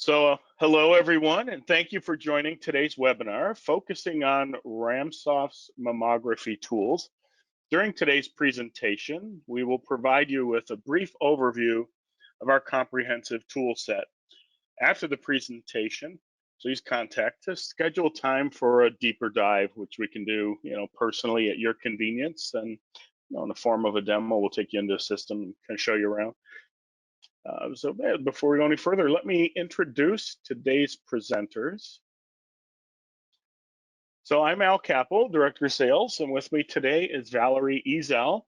Hello everyone, and thank you for joining today's webinar focusing on RamSoft's mammography tools. During today's presentation, we will provide you with a brief overview of our comprehensive tool set. After the presentation, please contact us, schedule time for a deeper dive, which we can do, personally at your convenience, and in the form of a demo, we'll take you into the system and kind of show you around. Before we go any further, let me introduce today's presenters. So I'm Al Capel, Director of Sales, and with me today is Valerie Ezel.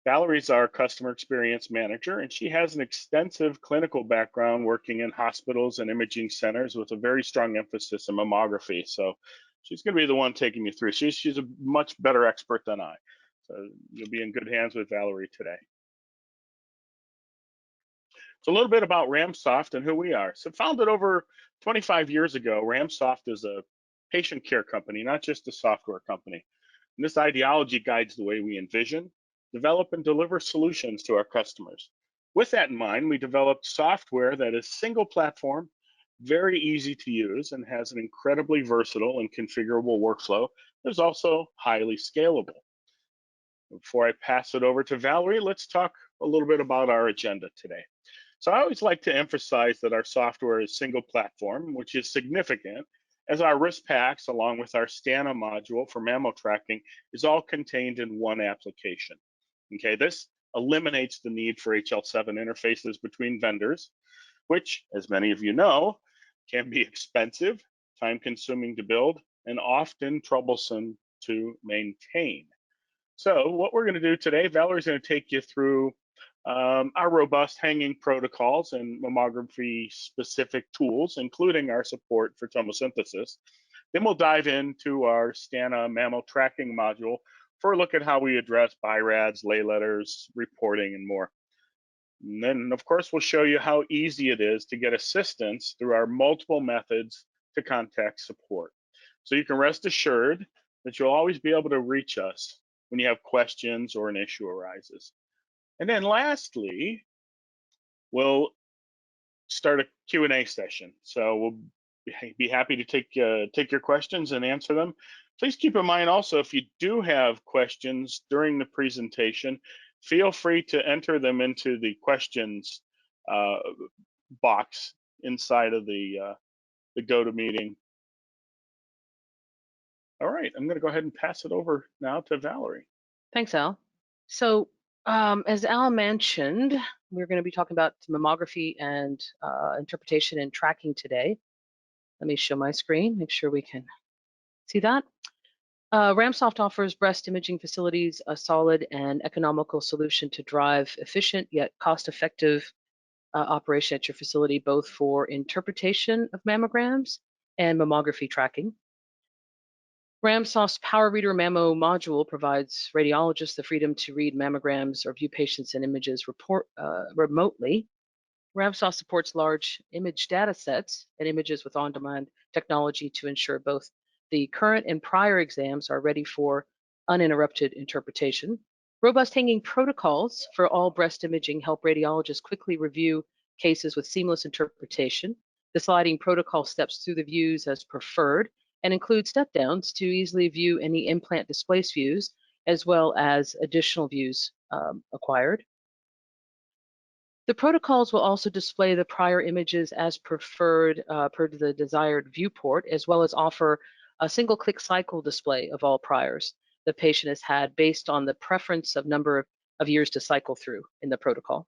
Valerie's our Customer Experience Manager, and she has an extensive clinical background working in hospitals and imaging centers with a very strong emphasis in mammography. So she's going to be the one taking you through. She's a much better expert than I. So you'll be in good hands with Valerie today. So a little bit about RamSoft and who we are. So founded over 25 years ago, RamSoft is a patient care company, not just a software company. And this ideology guides the way we envision, develop, and deliver solutions to our customers. With that in mind, we developed software that is single platform, very easy to use, and has an incredibly versatile and configurable workflow that is also highly scalable. Before I pass it over to Valerie, let's talk a little bit about our agenda today. So I always like to emphasize that our software is single platform, which is significant, as our risk packs, along with our STANA module for mammo tracking, is all contained in one application. Okay, this eliminates the need for HL7 interfaces between vendors, which, as many of you know, can be expensive, time-consuming to build, and often troublesome to maintain. So what we're going to do today, Valerie's going to take you through our robust hanging protocols and mammography specific tools, including our support for tomosynthesis. Then we'll dive into our STANA mammo tracking module for a look at how we address BIRADs, lay letters, reporting, and more. And then, of course, we'll show you how easy it is to get assistance through our multiple methods to contact support. So you can rest assured that you'll always be able to reach us when you have questions or an issue arises. And then lastly, we'll start a Q&A session. So we'll be happy to take your questions and answer them. Please keep in mind also, if you do have questions during the presentation, feel free to enter them into the questions box inside of the GoToMeeting. All right, I'm going to go ahead and pass it over now to Valerie. Thanks, Al. So as Al mentioned, we're going to be talking about mammography and interpretation and tracking today. Let me show my screen, make sure we can see that. RamSoft offers breast imaging facilities a solid and economical solution to drive efficient yet cost-effective operation at your facility, both for interpretation of mammograms and mammography tracking. RamSoft's Power Reader Mammo module provides radiologists the freedom to read mammograms or view patients and images remotely. RamSoft supports large image data sets and images with on-demand technology to ensure both the current and prior exams are ready for uninterrupted interpretation. Robust hanging protocols for all breast imaging help radiologists quickly review cases with seamless interpretation. The sliding protocol steps through the views as preferred and include step downs to easily view any implant displaced views, as well as additional views acquired. The protocols will also display the prior images as preferred per the desired viewport, as well as offer a single click cycle display of all priors the patient has had based on the preference of number of years to cycle through in the protocol.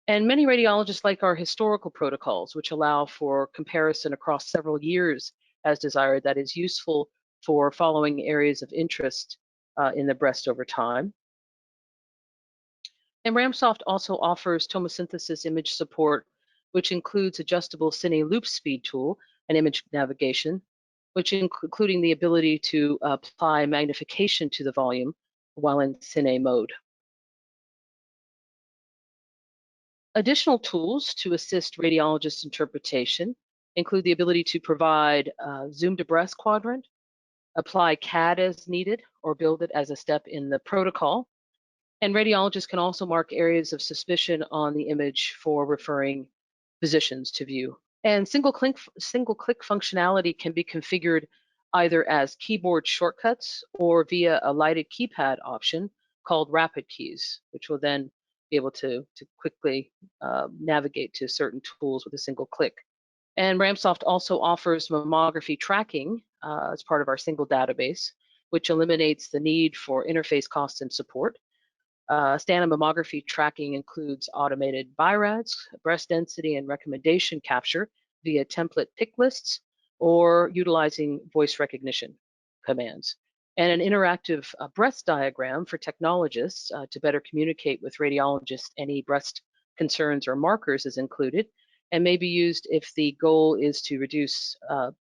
And many radiologists like our historical protocols, which allow for comparison across several years as desired, that is useful for following areas of interest in the breast over time. And RamSoft also offers tomosynthesis image support, which includes adjustable cine loop speed tool and image navigation, which including the ability to apply magnification to the volume while in cine mode. Additional tools to assist radiologist interpretation include the ability to provide zoom to breast quadrant, apply CAD as needed, or build it as a step in the protocol. And radiologists can also mark areas of suspicion on the image for referring physicians to view. And single-click functionality can be configured either as keyboard shortcuts or via a lighted keypad option called Rapid Keys, which will then be able to quickly navigate to certain tools with a single click. And RamSoft also offers mammography tracking as part of our single database, which eliminates the need for interface costs and support. Standard mammography tracking includes automated BI-RADS, breast density and recommendation capture via template pick lists, or utilizing voice recognition commands. And an interactive breast diagram for technologists to better communicate with radiologists any breast concerns or markers is included, and may be used if the goal is to reduce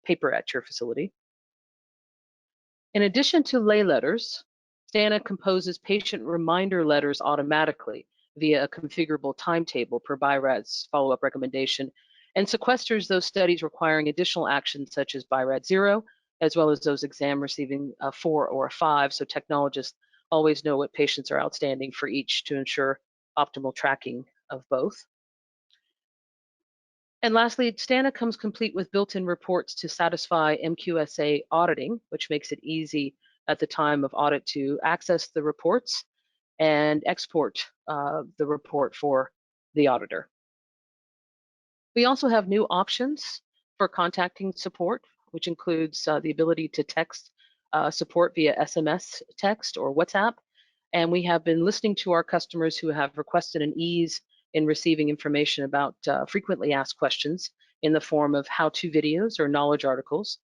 paper at your facility. In addition to lay letters, Stana composes patient reminder letters automatically via a configurable timetable per BI-RADS follow-up recommendation, and sequesters those studies requiring additional actions such as BI-RAD 0, as well as those exam receiving a 4 or a 5, so technologists always know what patients are outstanding for each to ensure optimal tracking of both. And lastly, Stana comes complete with built-in reports to satisfy MQSA auditing, which makes it easy at the time of audit to access the reports and export the report for the auditor. We also have new options for contacting support, which includes the ability to text support via SMS text or WhatsApp. And we have been listening to our customers who have requested an ease in receiving information about frequently asked questions in the form of how-to videos or knowledge articles.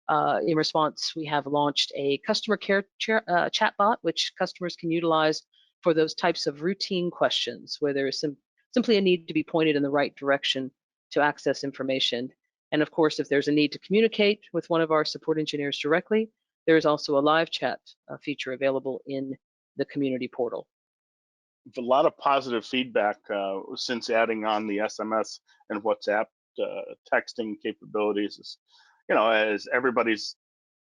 In response, we have launched a customer care chatbot, which customers can utilize for those types of routine questions where there is simply a need to be pointed in the right direction to access information. And of course, if there's a need to communicate with one of our support engineers directly, there is also a live chat feature available in the community portal. A lot of positive feedback since adding on the SMS and WhatsApp texting capabilities. As everybody's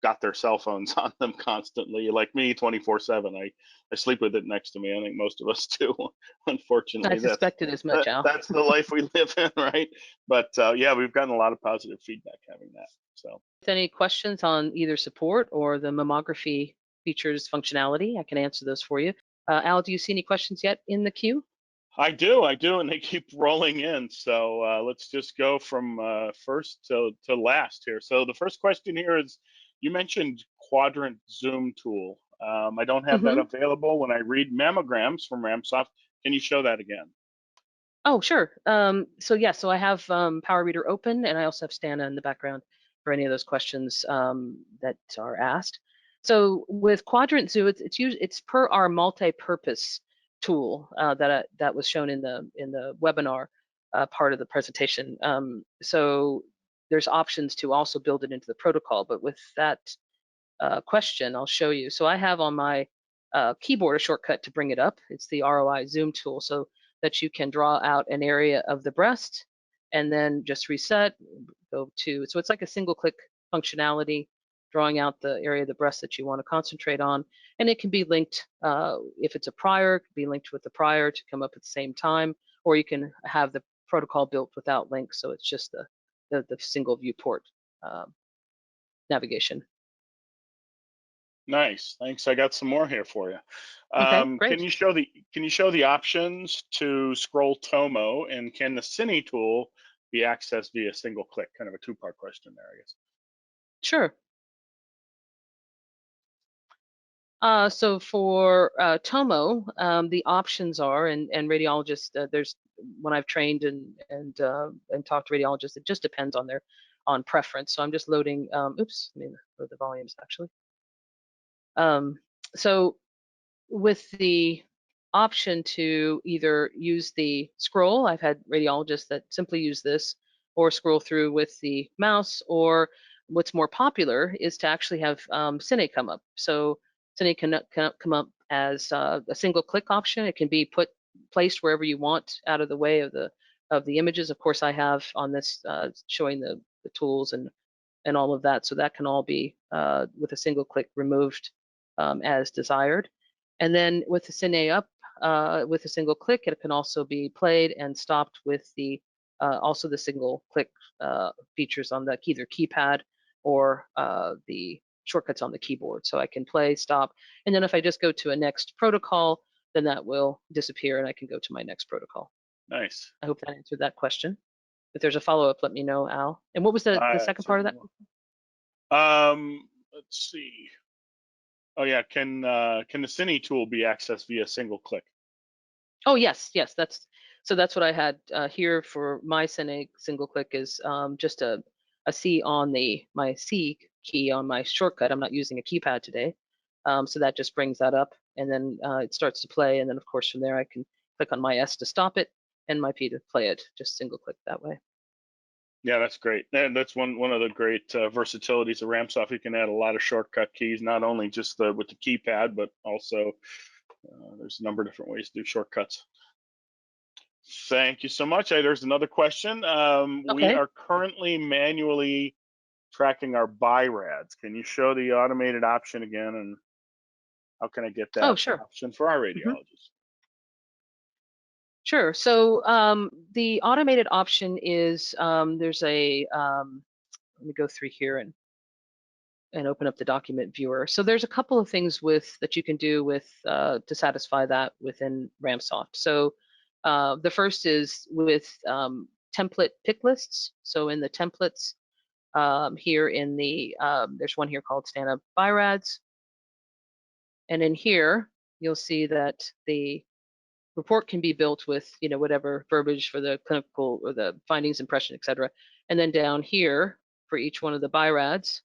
got their cell phones on them constantly, like me, 24/7. I sleep with it next to me. I think most of us do. Unfortunately, I suspected as much, Al. that's the life we live in, right? But yeah, we've gotten a lot of positive feedback having that. So, any questions on either support or the mammography features functionality, I can answer those for you. Al, do you see any questions yet in the queue? I do, and they keep rolling in. So let's just go from first to last here. So the first question here is, you mentioned quadrant zoom tool. I don't have that available when I read mammograms from RamSoft. Can you show that again? Oh, sure. So I have Power Reader open, and I also have Stana in the background for any of those questions that are asked. So with Quadrant Zoo, it's per our multi-purpose tool that was shown in the webinar part of the presentation. So there's options to also build it into the protocol, but with that question, I'll show you. So I have on my keyboard a shortcut to bring it up. It's the ROI Zoom tool, so that you can draw out an area of the breast and then just reset, go to, so it's like a single click functionality, drawing out the area of the breast that you want to concentrate on. And it can be linked, if it's a prior, it can be linked with the prior to come up at the same time, or you can have the protocol built without links, so it's just the single viewport navigation. Nice, thanks. I got some more here for you. Okay, great. Can you show the options to scroll Tomo, and can the Cine tool be accessed via single click? Kind of a two-part question there, I guess. Sure. So for Tomo, the options are, and radiologists, there's when I've trained and talked to radiologists, it just depends on preference. So I'm just loading. Oops, let me load the volumes actually. So with the option to either use the scroll, I've had radiologists that simply use this, or scroll through with the mouse, or what's more popular is to actually have Cine come up. So Cine can come up as a single click option. It can be placed wherever you want out of the way of the images. Of course, I have on this showing the tools and all of that, so that can all be with a single click removed as desired. And then with the Cine up, with a single click, it can also be played and stopped with the Also the single click features on the either keypad or the shortcuts on the keyboard. So I can play, stop, and then if I just go to a next protocol, then that will disappear and I can go to my next protocol. Nice. I hope that answered that question. If there's a follow-up, let me know, Al. And what was the I second part of certainly that? will. Let's see. Oh yeah, can the Cine tool be accessed via single click? Oh yes, yes. That's what I had here for my single click is just a C on my C key on my shortcut. I'm not using a keypad today, so that just brings that up, and then it starts to play, and then of course from there I can click on my S to stop it and my P to play it. Just single click that way. Yeah, that's great. And that's one of the great versatilities of RamSoft. You can add a lot of shortcut keys, not only just with the keypad, but also there's a number of different ways to do shortcuts. Thank you so much. There's another question. We Okay. are currently manually tracking our BIRADs. Can you show the automated option again, and how can I get Oh that sure. option for our hmm radiologists? Sure. So the automated option is there's a let me go through here and open up the document viewer. So there's a couple of things that you can do with to satisfy that within RamSoft. So the first is with template pick lists. So in the templates here in the there's one here called stand-up BIRADS, and in here you'll see that the report can be built with whatever verbiage for the clinical or the findings, impression, etc. And then down here for each one of the BIRADS,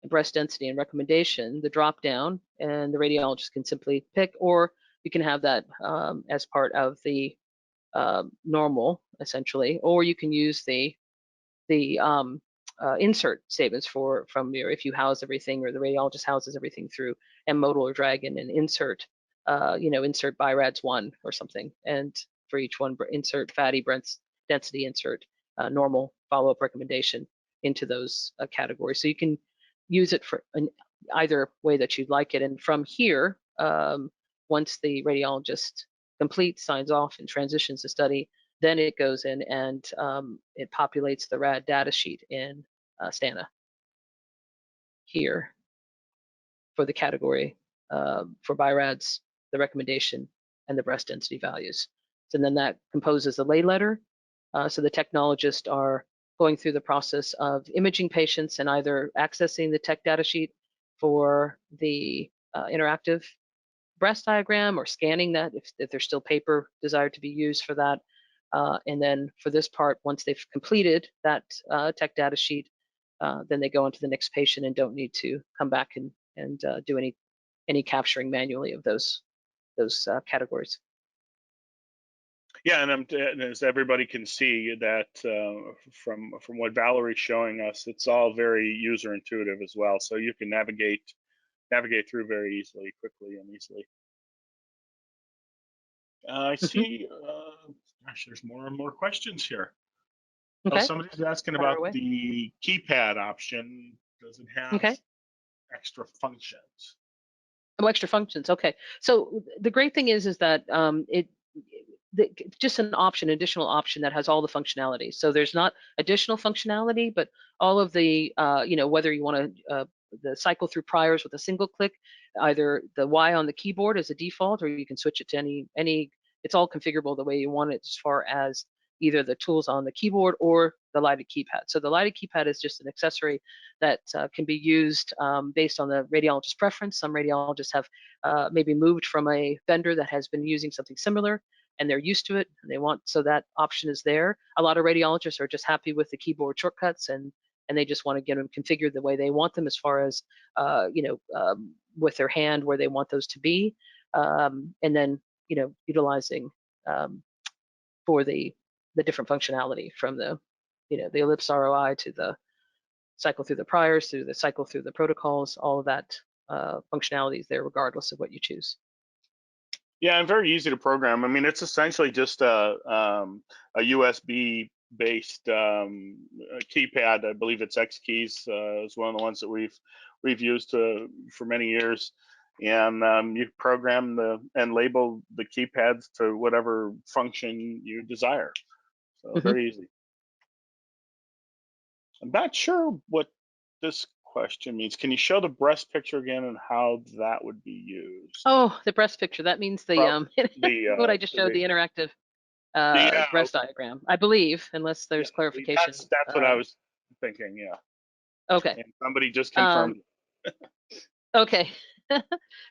breast density and recommendation, the drop down, and the radiologist can simply pick, or you can have that as part of the normal, essentially, or you can use the insert statements from your, if you house everything or the radiologist houses everything through M-Modal or Dragon, and insert, insert BIRADS 1 or something, and for each one, insert fatty breast density, insert normal follow-up recommendation into those categories. So you can use it for either way that you'd like it. And from here, once the radiologist completes, signs off, and transitions the study, then it goes in and it populates the RAD data sheet in Stana here for the category for BIRADS, the recommendation, and the breast density values. So then that composes the lay letter. So the technologists are going through the process of imaging patients and either accessing the tech data sheet for the interactive breast diagram, or scanning that if there's still paper desired to be used for that. And then for this part, once they've completed that tech data sheet, then they go on to the next patient and don't need to come back and do any capturing manually of those categories. Yeah, and as everybody can see that from what Valerie's showing us, it's all very user intuitive as well. So you can navigate through very easily, quickly, and easily. I Mhm. see. Gosh, there's more and more questions here. Oh, Okay, somebody's asking fire about away. the keypad option. Does it have Okay. extra functions? Oh, extra functions. Okay. So the great thing is that just an option, additional option that has all the functionality. So there's not additional functionality, but all of the, whether you want to the cycle through priors with a single click, either the Y on the keyboard as a default, or you can switch it to any. It's all configurable the way you want it, as far as either the tools on the keyboard or the lighted keypad. So the lighted keypad is just an accessory that can be used based on the radiologist preference. Some radiologists have maybe moved from a vendor that has been using something similar, and they're used to it, and they want, so that option is there. A lot of radiologists are just happy with the keyboard shortcuts, and they just want to get them configured the way they want them, as far as with their hand where they want those to be, and then utilizing for the different functionality, from the the ellipse ROI to the cycle through the priors, through the cycle through the protocols. All of that functionality is there regardless of what you choose. Yeah, and very easy to program. I mean, it's essentially just a USB based keypad. I believe it's X keys is one of the ones that we've used for many years. And you program and label the keypads to whatever function you desire. So hmm very easy. I'm not sure what this question means. Can you show the breast picture again and how that would be used? Oh, the breast picture. That means the Prob what I just showed, the interactive yeah, breast diagram, I believe, unless yeah, there's clarification. that's what I was thinking. Yeah, Okay. and somebody just Um, confirmed. okay.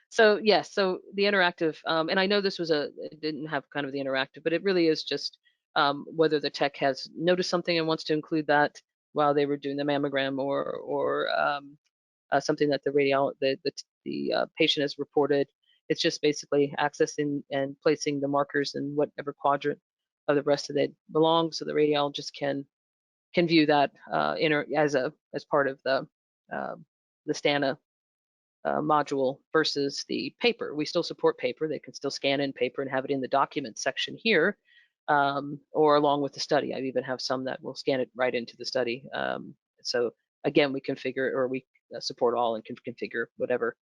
So yes, so the interactive, and I know this was it didn't have kind of the interactive, but it really is just whether the tech has noticed something and wants to include that while they were doing the mammogram, or something that the patient has reported. It's just basically accessing and placing the markers in whatever quadrant of the breast that it belongs, so the radiologist can view that as part of uh, the STANA module versus the paper. We still support paper. They can still scan in paper and have it in the documents section here, or along with the study. I even have some that will scan it right into the study. So again, we configure, or we support all and can configure whatever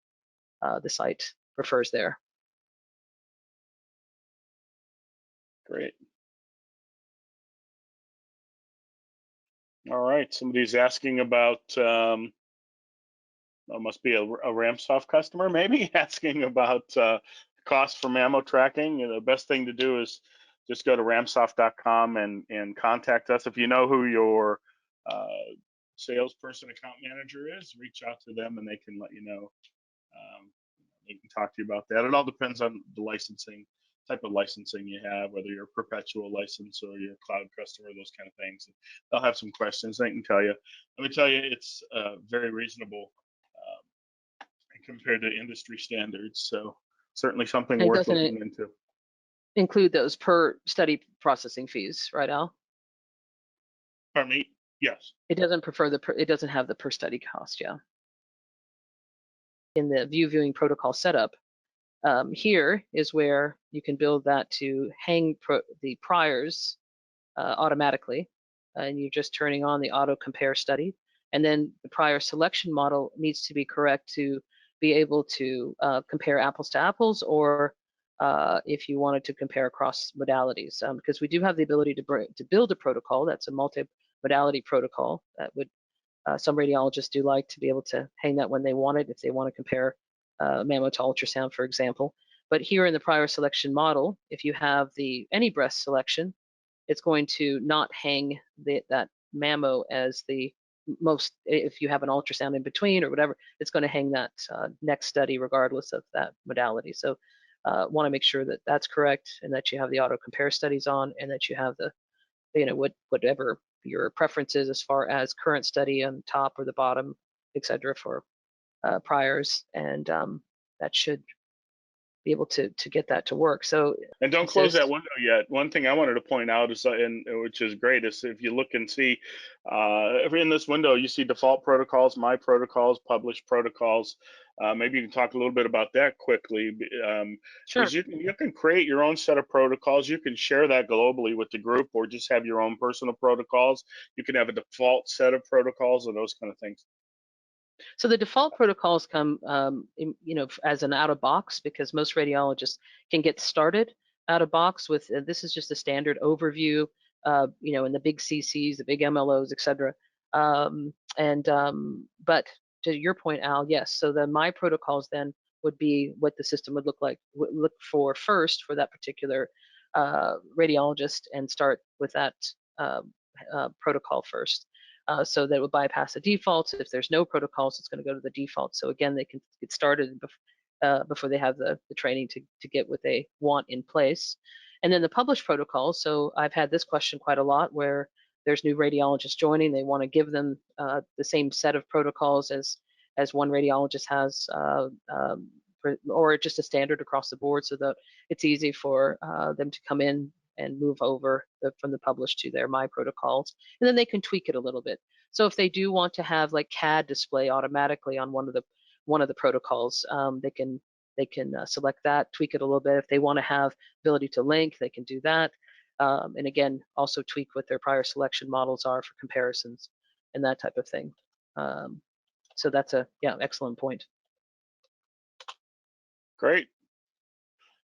the site prefers there. Great. All right. Somebody's asking about. Must be a RamSoft customer, maybe asking about cost for mammo tracking. The best thing to do is just go to ramsoft.com and contact us. If you know who your salesperson account manager is, reach out to them and they can let you know. Um, they can talk to you about that. It all depends on the licensing, type of licensing you have, whether you're a perpetual license or you're a cloud customer, those kind of things. They'll have some questions they can tell you. Let me tell you, it's very reasonable compared to industry standards. So certainly something And it worth doesn't looking into. include those per study processing fees, right, Al? Pardon me? Yes. It doesn't it doesn't have the per study cost, yeah. In the viewing protocol setup, here is where you can build that to hang the priors automatically, and you're just turning on the auto compare study. And then the prior selection model needs to be correct to be able to compare apples to apples, or if you wanted to compare across modalities, because we do have the ability to build a protocol that's a multi-modality protocol that would some radiologists do like to be able to hang that when they want it, if they want to compare mammo to ultrasound, for example. But here in the prior selection model, if you have any breast selection, it's going to not hang that mammo as the most. If you have an ultrasound in between or whatever, it's going to hang that next study regardless of that modality. So want to make sure that that's correct, and that you have the auto compare studies on, and that you have the whatever your preference is as far as current study on top or the bottom, etc. for priors, and that should be able to get that to work. So And don't close that insist. window yet. One thing I wanted to point out is, and which is great, is if you look and see, in this window, you see default protocols, my protocols, published protocols. Maybe you can talk a little bit about that quickly, because Sure. you can create your own set of protocols. You can share that globally with the group, or just have your own personal protocols. You can have a default set of protocols and those kind of things. So the default protocols come, as an out of box, because most radiologists can get started out of box with this is just a standard overview, in the big CCs, the big MLOs, et cetera. But to your point, Al, yes. So the my protocols then would be what the system would look for first for that particular radiologist, and start with that uh, protocol first, so that it would bypass the defaults. If there's no protocols, it's going to go to the default. So again, they can get started before they have the training to get what they want in place. And then the published protocols. So I've had this question quite a lot, where there's new radiologists joining. They want to give them the same set of protocols as one radiologist has, or just a standard across the board, so that it's easy for them to come in and move over from the published to their my protocols, and then they can tweak it a little bit. So if they do want to have like CAD display automatically on one of the protocols, they can select that, tweak it a little bit. If they want to have ability to link, they can do that. And again, also tweak what their prior selection models are for comparisons and that type of thing. So that's excellent point. Great.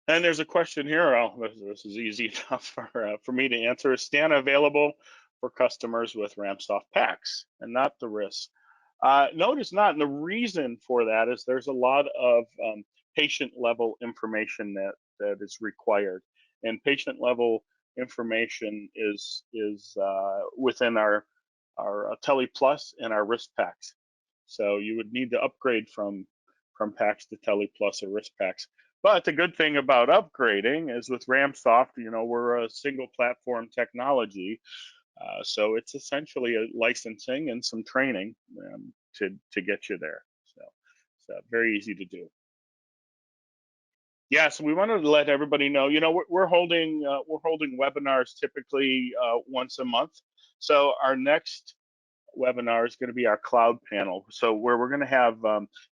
And there's a question here. This is easy enough for me to answer. Is STANA available for customers with RamSoft packs and not the RIS. No, it is not. And the reason for that is there's a lot of patient level information that is required. And patient level information is within our Tele Plus and our RIS packs. So you would need to upgrade from packs to Tele Plus or RIS packs. But the good thing about upgrading is with RamSoft, we're a single platform technology. So it's essentially a licensing and some training to get you there. So it's very easy to do. Yeah, so we wanted to let everybody know. We're holding webinars typically once a month. So our next webinar is going to be our cloud panel. So where we're going to have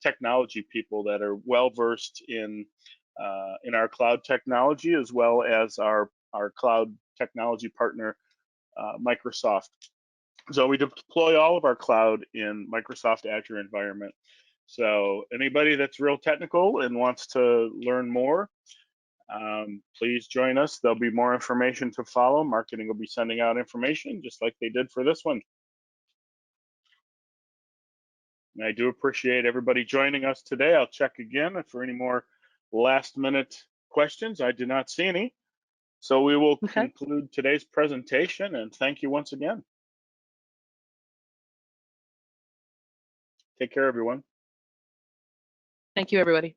technology people that are well versed in our cloud technology, as well as our cloud technology partner, Microsoft. So we deploy all of our cloud in Microsoft Azure environment. So anybody that's real technical and wants to learn more, please join us. There'll be more information to follow. Marketing will be sending out information just like they did for this one. And I do appreciate everybody joining us today. I'll check again for any more last minute questions. I did not see any. So we will conclude today's presentation, and thank you once again. Take care, everyone. Thank you, everybody.